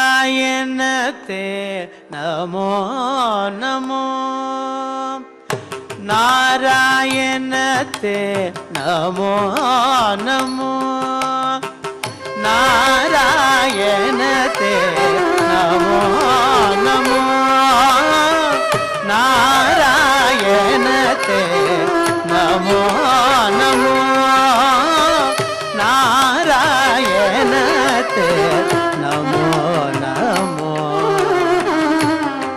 नारायणते नमो नमो नारायणते नमो नमो नारायणते नमो नमो नारायणते नमो नमो नारायणते नमो नमो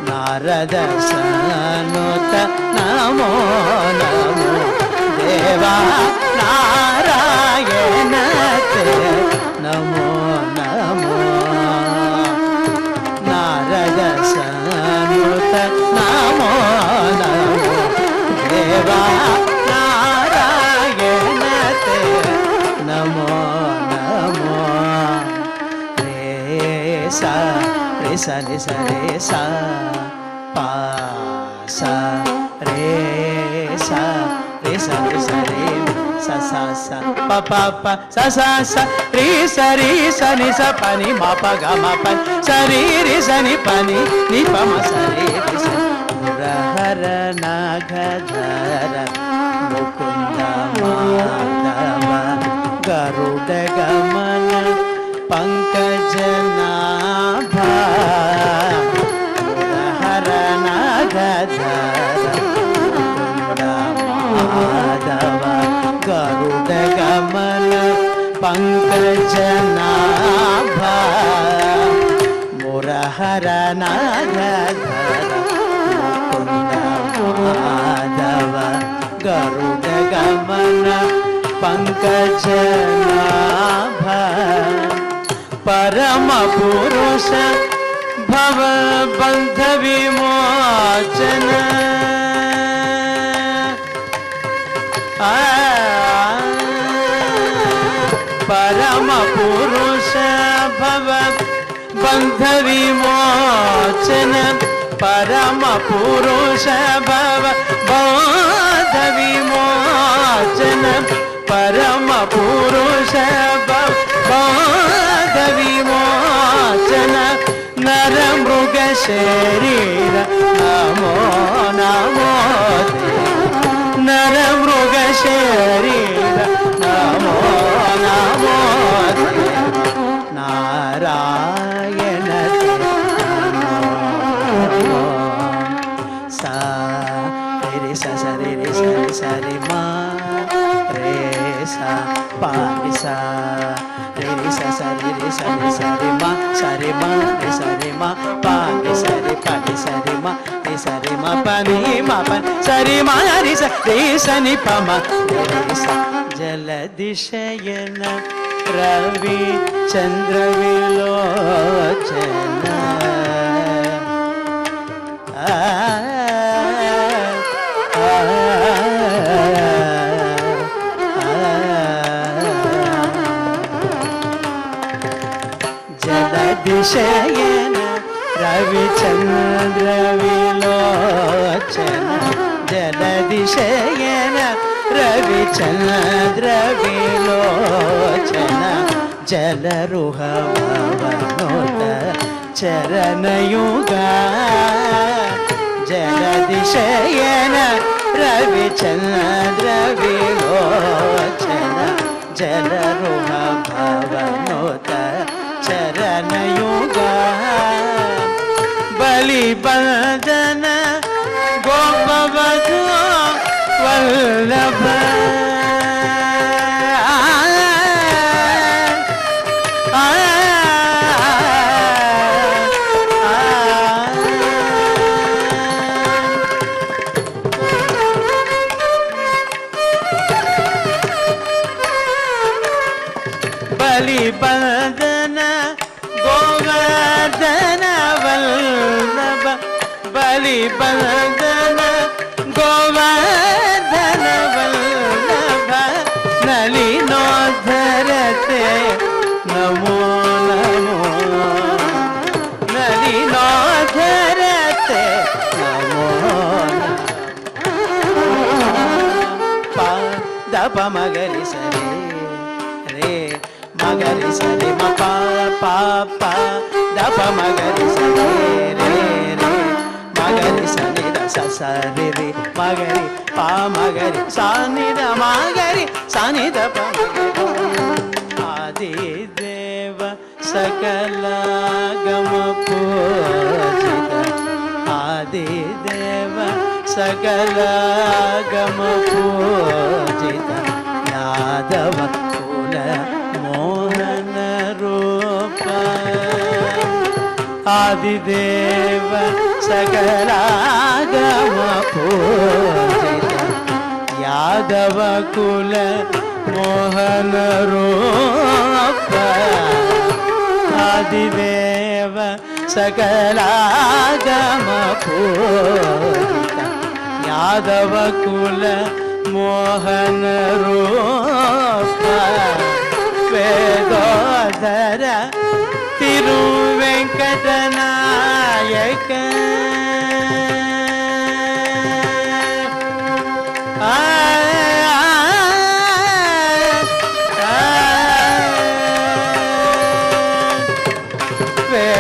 नारद सनुत नमो नमो देवा नारायणते नमो नमो नारद सनुत नमो नमो देवा नारायणते नमो नमो सा रे सा रे सा रे सा पा सा रे सा रे सा रे सा रे सा सा सा पा पा पा सा सा सा रे सा नि सा पा नि मा पा गा मा पा सा रे सा नि पा नि पा मा सा रे सा हर नागधर मुकुंद माधव गरुड गमन पंकजनाभा हर नागधर मुकुंद माधव गरुड गमन पंकजनाभा मुरहर नागधर मुकुंद माधव गरुड गमन पंकजनाभा परम पुरुष भव बंध विमोचन परम पुरुष भव बंध विमोचन परम पुरुष भव बंध विमोचन परम पुरुष भव बंध विमोचन नर मृग शरीर नमो नमो नर मृग शरीर नमो नमो नारायण सा रे सा सा रे सा रे सा रे मा रे सा पा रे सा रे सा रे सा रे मा सा रे मा रे पा रे सा रे मा रे सा पा नि मा पा सा रे मा रे सा नि पा मा रे सा जलदिशयन रवि चंद्र विलोचन जलदिशयन रविचंद्र विलोचन जलदिशयन रविचंद्र विलोचन जलरुह भवनोत चरणयुगा जलदिशयन रविचंद्र विलोचन जलरुह भवनोत चरणयुगा बलिबंदन गोप गिरिबंदन गोवर्धन वल्लभ नलिनोद्धरते नमो नमो नलिनोद्धरते नमो दप मगरि सरे रे मगरि सरे म पा पा पा दप मगरि सरे रे रे मगरि सनि द स स रे रे मगरि पा मगरि सा नि द मगरि सा नि द प आदि देव सकल गम पूजित आदि देव सकल गम पूजित यादव कुल मोहन रूप आदिदेव सकल गम पूजित यादव कुल मोहन रूप आदिदेव सकल गम पूजित यादव कुल मोहन रूप वेदोदर तिरुवेंकटनायक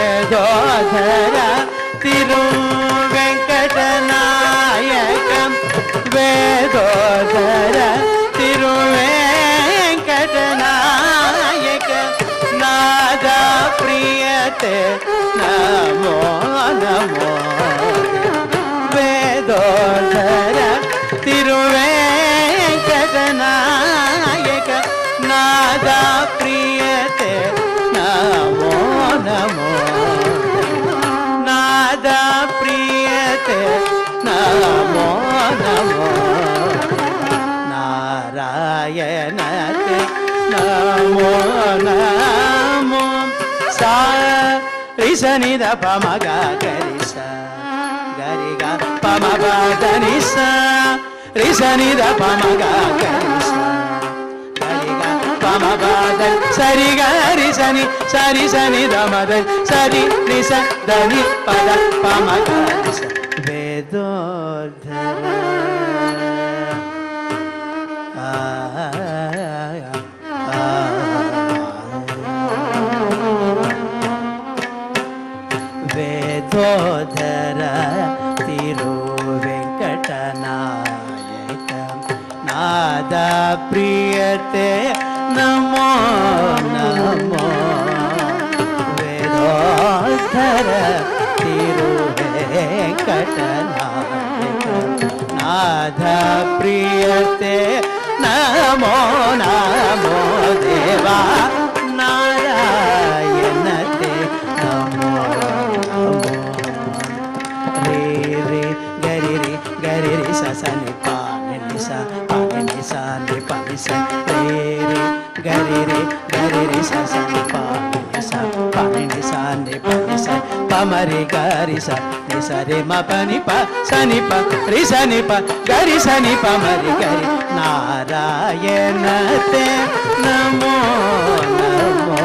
वेदोदर तिरुवेंकटनायक वेदोदर तिरुवेंकटनायक नाद प्रियते नमो नमो वेदोदर तिरुवेंकटनायक नाद प्रियते नमो नमो नाद प्रियते नमो नमो नारायणते नमो नमो सा रि स नि द प म ग गरि स गरि ग प म प द नि स रि स नि द प म ग गरि स गरि ग प म प द स रि ग रि स नि स रि स नि द म द स रि रि स द नि प द प म ग रि स वेदोद्धर वेदोदर तिरुवेंकटनायक नाद प्रियते नमो नमो वेदोदर तिरुवेंकटनायक नाद प्रियते नमो नमो देवा नारायणते नमो रे रे गरि रे गरि रे सा सा नि पा नि सा नि सा नि पा नि सा रे रे गरि रे सा सा नि पा नि सा नि पा नि सा प म रे ग रि सा नि सा रे म प नि पा सा नि पा रि सा नि पा ग रि सा नि पा म रे ग रि नारायणते नमो नमो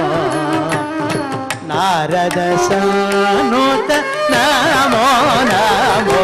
नारद सानुत नमो नमो